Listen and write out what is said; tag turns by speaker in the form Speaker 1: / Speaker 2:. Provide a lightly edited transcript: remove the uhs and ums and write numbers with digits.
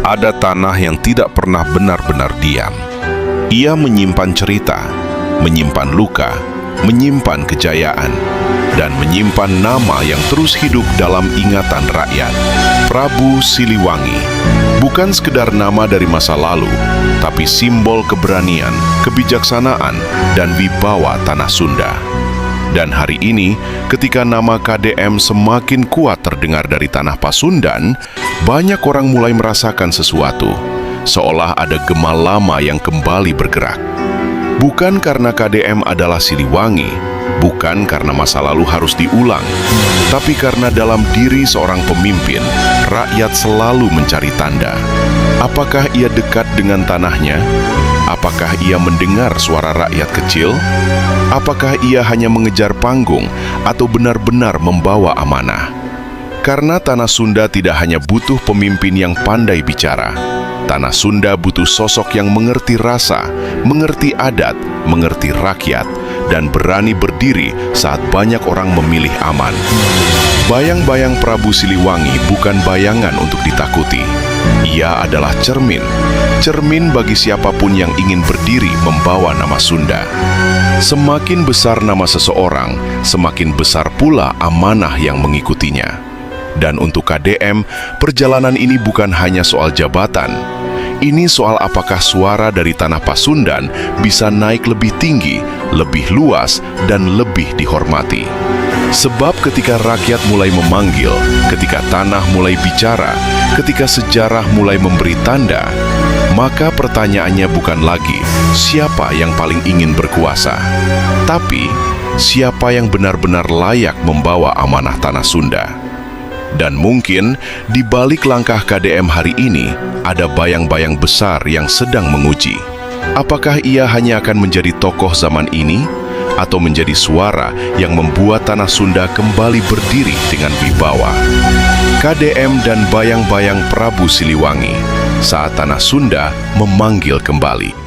Speaker 1: ada tanah yang tidak pernah benar-benar diam. Ia menyimpan cerita, menyimpan luka, menyimpan kejayaan, dan menyimpan nama yang terus hidup dalam ingatan rakyat. Prabu Siliwangi bukan sekedar nama dari masa lalu, tapi simbol keberanian, kebijaksanaan, dan wibawa tanah Sunda. Dan hari ini, ketika nama KDM semakin kuat terdengar dari tanah Pasundan, banyak orang mulai merasakan sesuatu, seolah ada gema lama yang kembali bergerak. Bukan karena KDM adalah Siliwangi, bukan karena masa lalu harus diulang, tapi karena dalam diri seorang pemimpin, rakyat selalu mencari tanda. Apakah ia dekat dengan tanahnya? Apakah ia mendengar suara rakyat kecil? Apakah ia hanya mengejar panggung atau benar-benar membawa amanah? Karena tanah Sunda tidak hanya butuh pemimpin yang pandai bicara. Tanah Sunda butuh sosok yang mengerti rasa, mengerti adat, mengerti rakyat, dan berani berdiri saat banyak orang memilih aman. Bayang-bayang Prabu Siliwangi bukan bayangan untuk ditakuti. Ia adalah cermin bagi siapapun yang ingin berdiri membawa nama Sunda. Semakin besar nama seseorang, semakin besar pula amanah yang mengikutinya. Dan untuk KDM, perjalanan ini bukan hanya soal jabatan. Ini soal apakah suara dari tanah Pasundan bisa naik lebih tinggi, lebih luas, dan lebih dihormati. Sebab ketika rakyat mulai memanggil, ketika tanah mulai bicara, ketika sejarah mulai memberi tanda, maka pertanyaannya bukan lagi siapa yang paling ingin berkuasa, tapi siapa yang benar-benar layak membawa amanah tanah Sunda. Dan mungkin di balik langkah KDM hari ini ada bayang-bayang besar yang sedang menguji. Apakah ia hanya akan menjadi tokoh zaman ini, atau menjadi suara yang membuat tanah Sunda kembali berdiri dengan wibawa? KDM dan bayang-bayang Prabu Siliwangi saat tanah Sunda memanggil kembali.